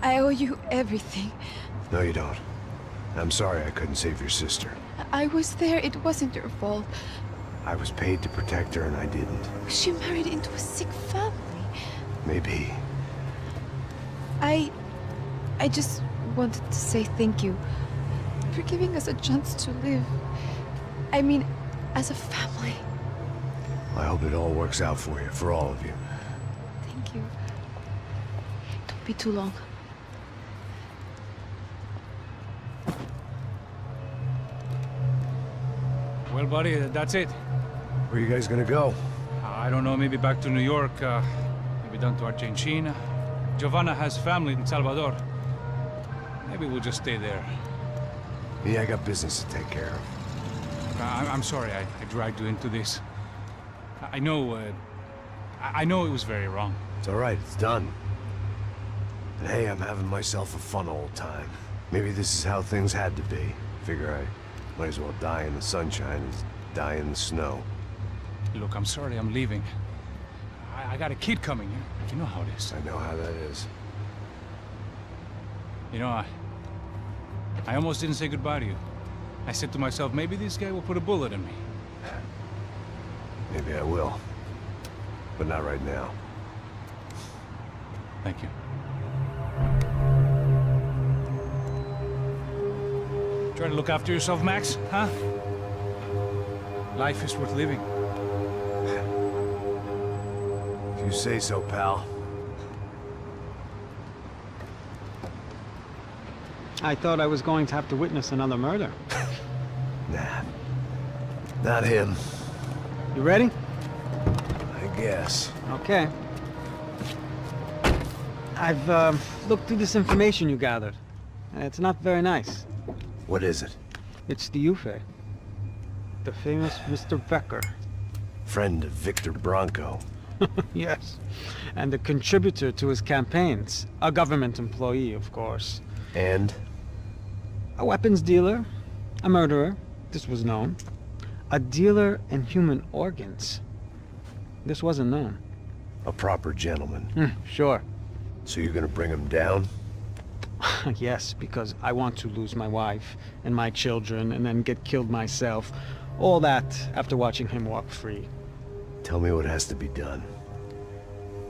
I owe you everything. No, you don't. I'm sorry I couldn't save your sister. I was there. It wasn't your fault. I was paid to protect her and I didn't. She married into a sick family. Maybe. I just wanted to say thank you for giving us a chance to live. I mean, as a family. I hope it all works out for you, for all of you. Thank you. Don't be too long. Well, buddy, that's it. Where are you guys gonna go? I don't know, maybe back to New York, maybe down to Argentina. Giovanna has family in Salvador. Maybe we'll just stay there. Yeah, I got business to take care of. I'm sorry I dragged you into this. I know it was very wrong. It's all right, it's done. And hey, I'm having myself a fun old time. Maybe this is how things had to be. Figure I might as well die in the sunshine as die in the snow. Look, I'm sorry I'm leaving. I got a kid coming. You know how it is. I know how that is. You know, I almost didn't say goodbye to you. I said to myself, maybe this guy will put a bullet in me. Maybe I will. But not right now. Thank you. Try to look after yourself, Max, huh? Life is worth living. If you say so, pal. I thought I was going to have to witness another murder. Nah. Not him. You ready? I guess. Okay. I've looked through this information you gathered. It's not very nice. What is it? It's the Ufe. The famous Mr. Becker. Friend of Victor Bronco. Yes. And a contributor to his campaigns. A government employee, of course. And? A weapons dealer. A murderer. This was known. A dealer in human organs. This wasn't known. A proper gentleman. Sure. So you're gonna bring him down? Yes, because I want to lose my wife and my children and then get killed myself. All that after watching him walk free. Tell me what has to be done.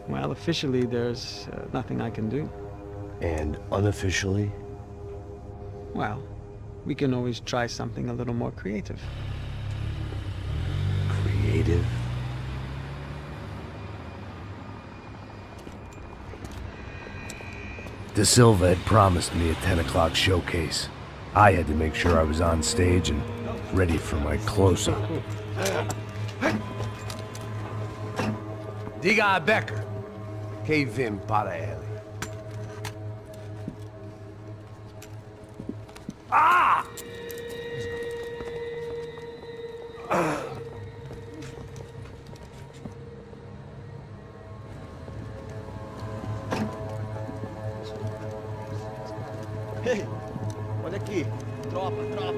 Well, officially there's nothing I can do. And unofficially? Well, we can always try something a little more creative. Creative? De Silva had promised me a 10 o'clock showcase. I had to make sure I was on stage and ready for my close-up. Diga a Becker. Que vim para ele. Ah! Ei, olha aqui. Tropa.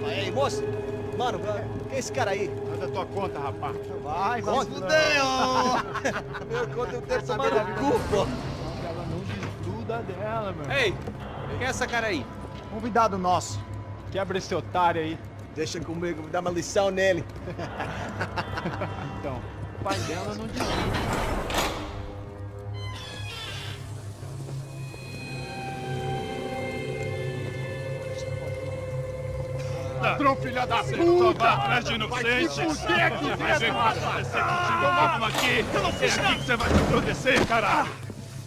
Ei, moço. Mano, quem é esse cara aí? Faz a tua conta, rapaz. Vai se fuder, ó! Meu conta eu tenho tomado cu, pô. Ela não desgruda dela, meu. Ei, quem é essa cara aí? Convidado nosso. Quebra esse otário aí. Deixa comigo, dá uma lição nele. Então, o pai dela não desgruda. Ladrão, filha da puta! Vai atrás de inocente! Vai se fuder aqui dentro! Vai aparecer contigo mesmo aqui! Eu não fiz nada! É aqui que você vai se proteger, caralho!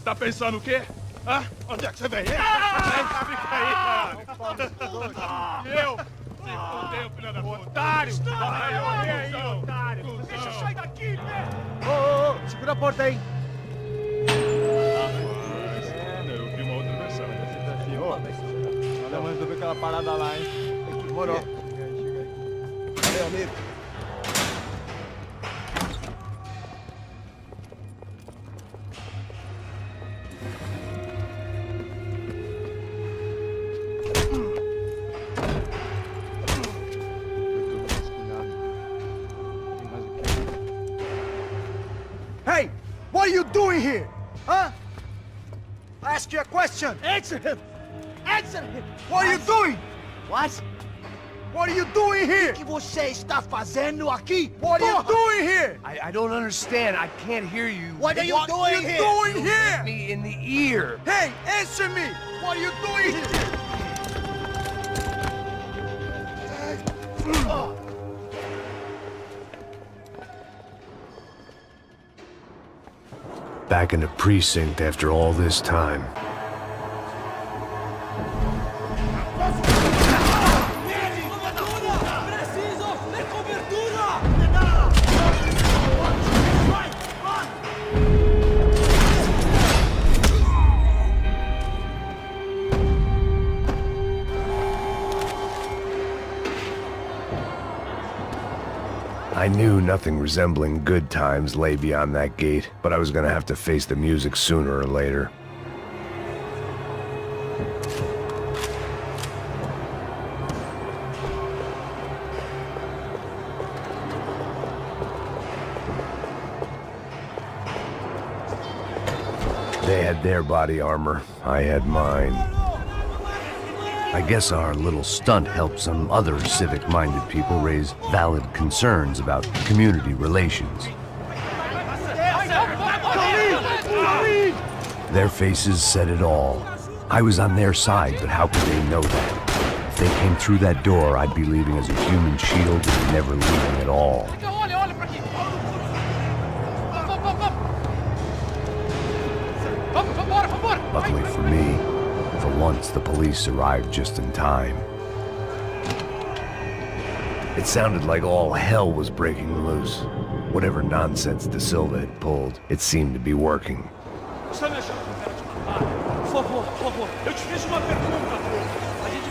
Tá pensando o quê? Hã? Onde é que você vem? Fica aí, caralho! E eu? Se fudeu, filha da puta! Otário! Vai, olha aí, otário! Deixa eu sair daqui, né? Ô, segura a porta aí! Eu vi uma outra versão. Vamos resolver aquela parada lá, hein? Demorou. Chega aí. Valeu, amigo. Hey! What are you doing here? Huh? I ask you a question. Answer him. Answer him. What are you doing? What? What are you doing here? O que você está fazendo aqui? What are you doing here? I don't understand. I can't hear you. What are you doing here? Doing here? Me in the ear. Hey, answer me! What are you doing here? Back in the precinct after all this time. I knew nothing resembling good times lay beyond that gate, but I was gonna have to face the music sooner or later. They had their body armor, I had mine. I guess our little stunt helped some other civic-minded people raise valid concerns about community relations. Their faces said it all. I was on their side, but how could they know that? If they came through that door, I'd be leaving as a human shield and never leaving at all. Luckily for me, for once the police arrived just in time. It sounded like all hell was breaking loose. Whatever nonsense De Silva had pulled, it seemed to be working. Por favor, eu te fiz uma pergunta, pô. A gente...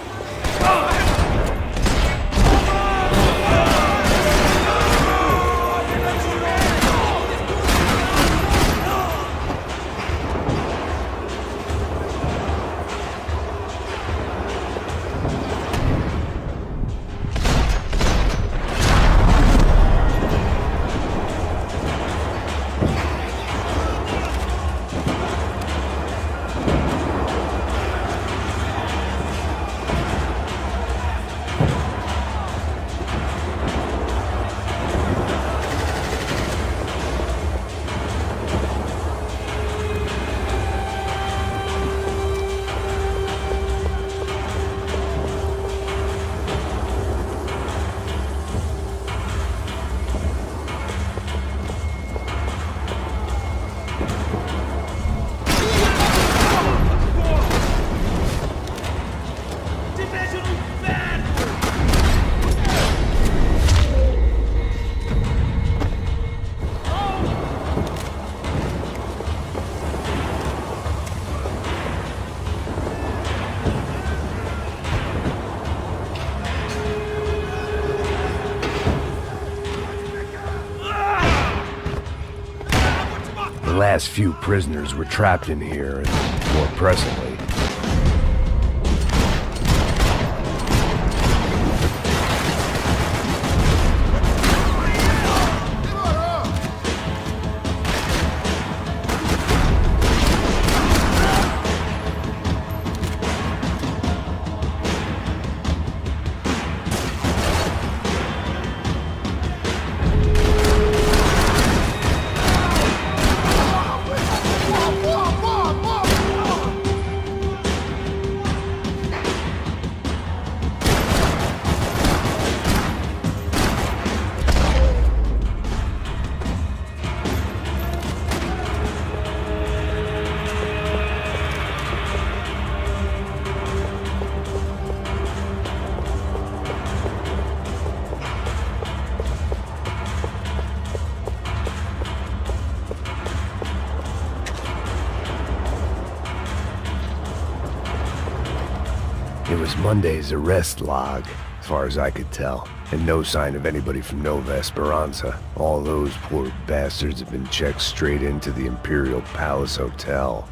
The last few prisoners were trapped in here, and more presently, it was Monday's arrest log, as far as I could tell, and no sign of anybody from Nova Esperanza. All those poor bastards have been checked straight into the Imperial Palace Hotel.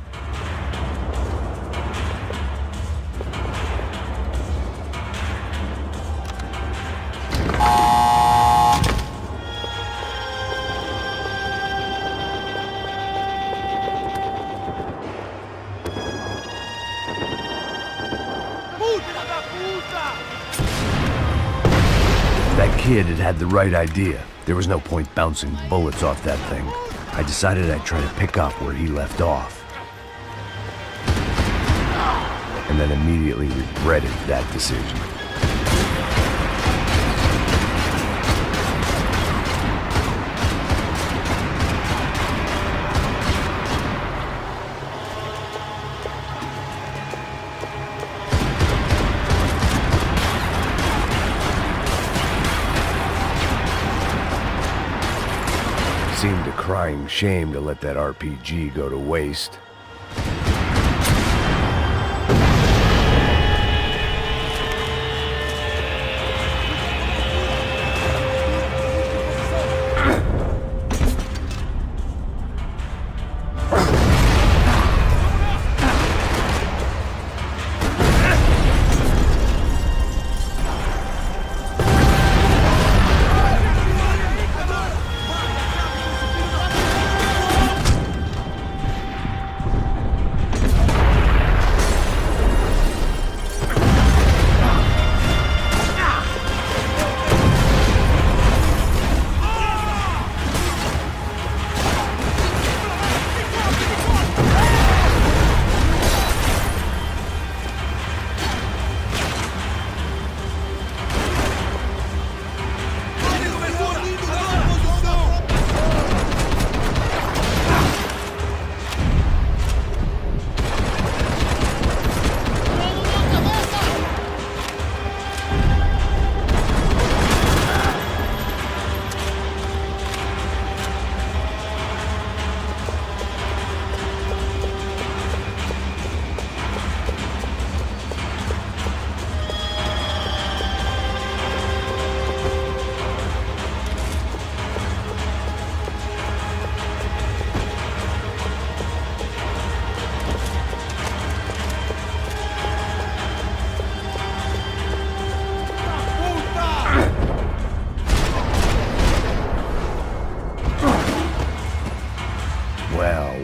kid had had the right idea. There was no point bouncing bullets off that thing. I decided I'd try to pick up where he left off. And then immediately regretted that decision. Seemed a crying shame to let that RPG go to waste.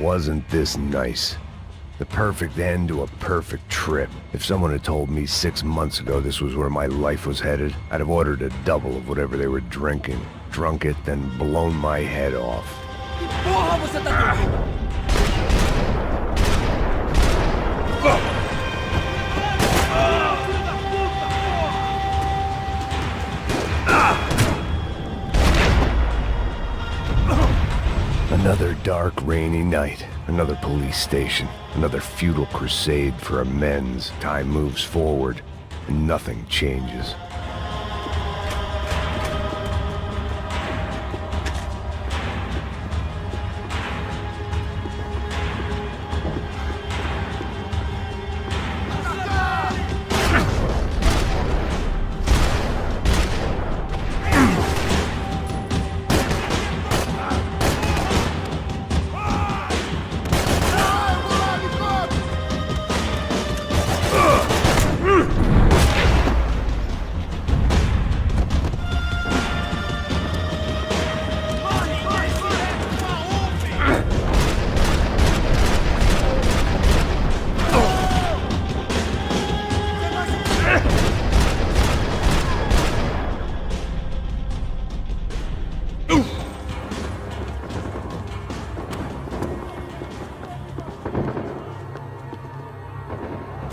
Wasn't this nice? The perfect end to a perfect trip. If someone had told me 6 months ago this was where my life was headed, I'd have ordered a double of whatever they were drinking, drunk it, then blown my head off. Porra, você tá Another dark, rainy night. Another police station. Another futile crusade for amends. Time moves forward, and nothing changes.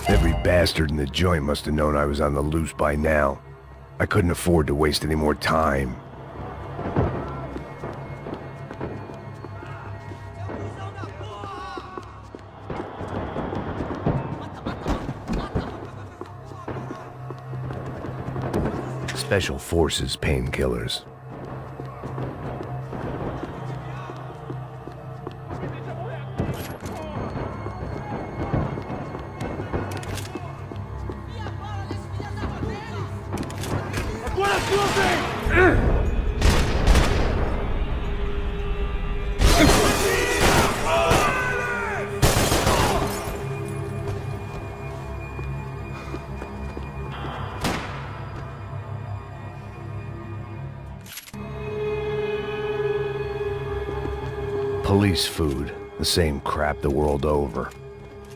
Every bastard in the joint must have known I was on the loose by now. I couldn't afford to waste any more time. Special Forces painkillers. Police food, the same crap the world over.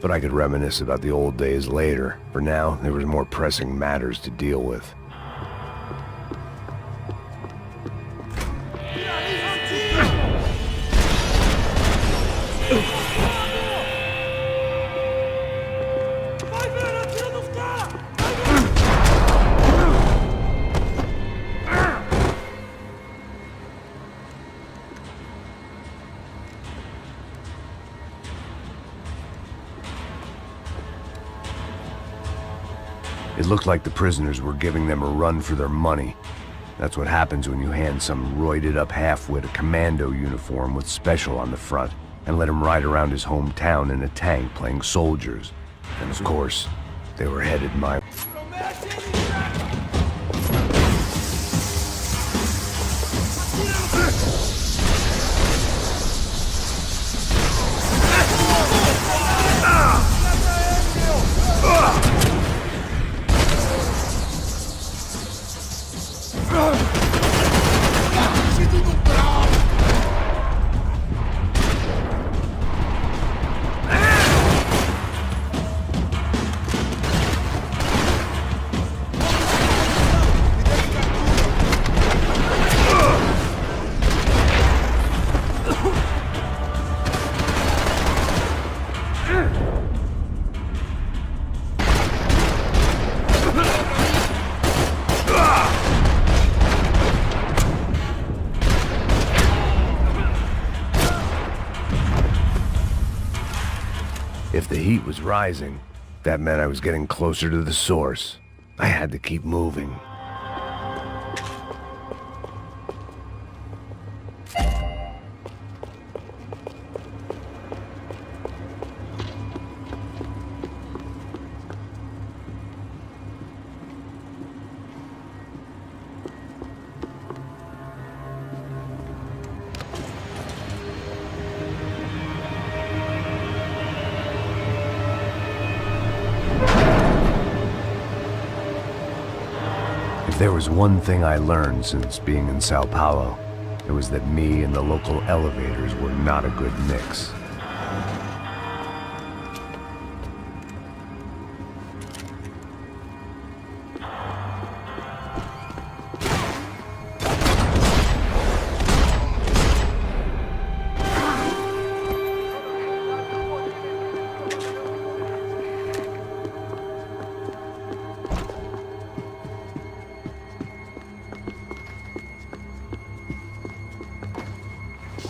But I could reminisce about the old days later. For now, there was more pressing matters to deal with. It looked like the prisoners were giving them a run for their money. That's what happens when you hand some roided-up halfwit a commando uniform with special on the front and let him ride around his hometown in a tank playing soldiers. And of course, they were headed my... If the heat was rising, that meant I was getting closer to the source. I had to keep moving. If there was one thing I learned since being in Sao Paulo, it was that me and the local elevators were not a good mix.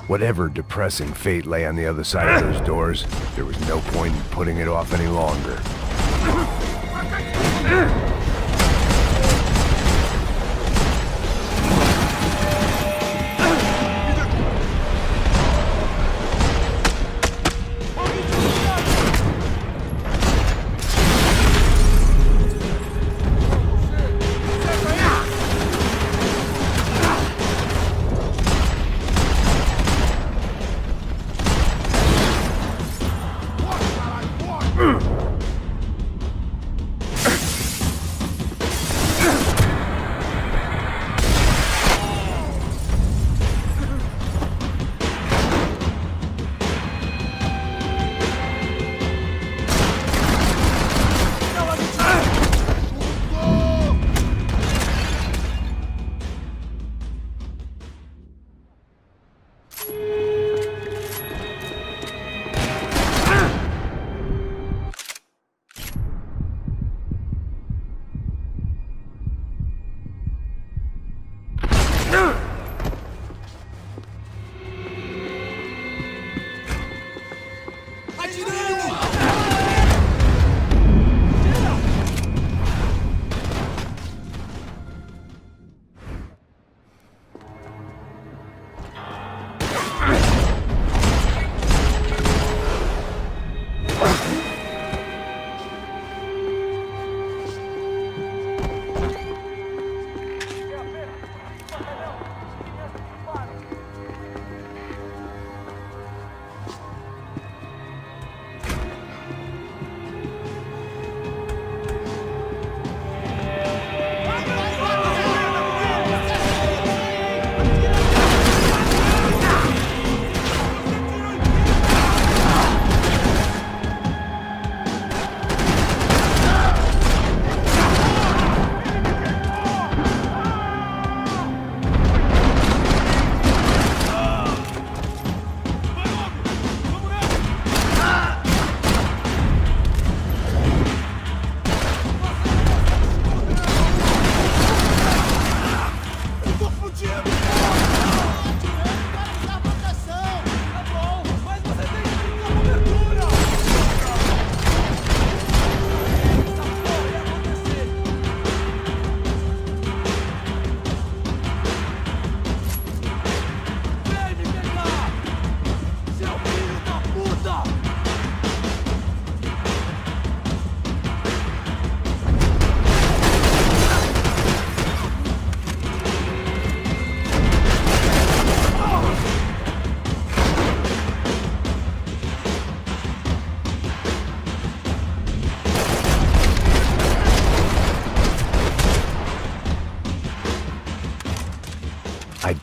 Whatever depressing fate lay on the other side of those doors, there was no point in putting it off any longer.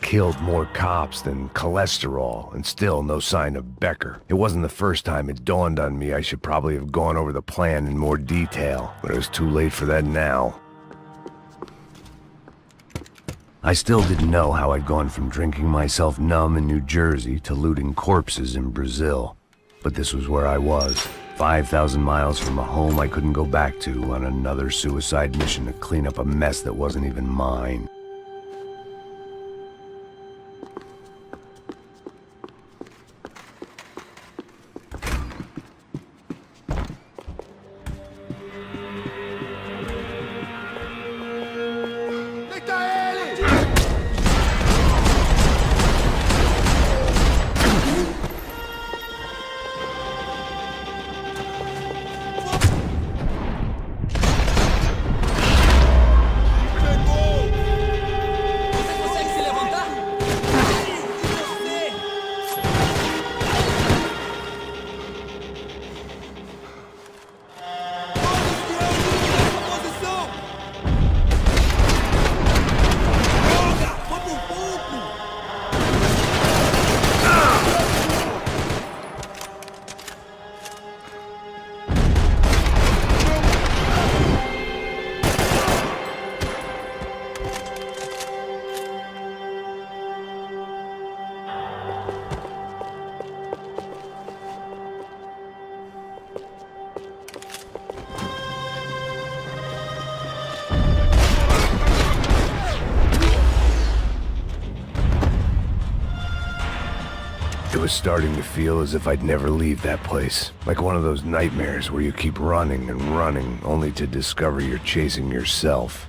killed more cops than cholesterol, and still no sign of Becker. It wasn't the first time it dawned on me I should probably have gone over the plan in more detail, but it was too late for that now. I still didn't know how I'd gone from drinking myself numb in New Jersey to looting corpses in Brazil. But this was where I was, 5,000 miles from a home I couldn't go back to, on another suicide mission to clean up a mess that wasn't even mine. Você consegue se levantar? Posição! Droga! Falta um pouco! It was starting to feel as if I'd never leave that place. Like one of those nightmares where you keep running and running, only to discover you're chasing yourself.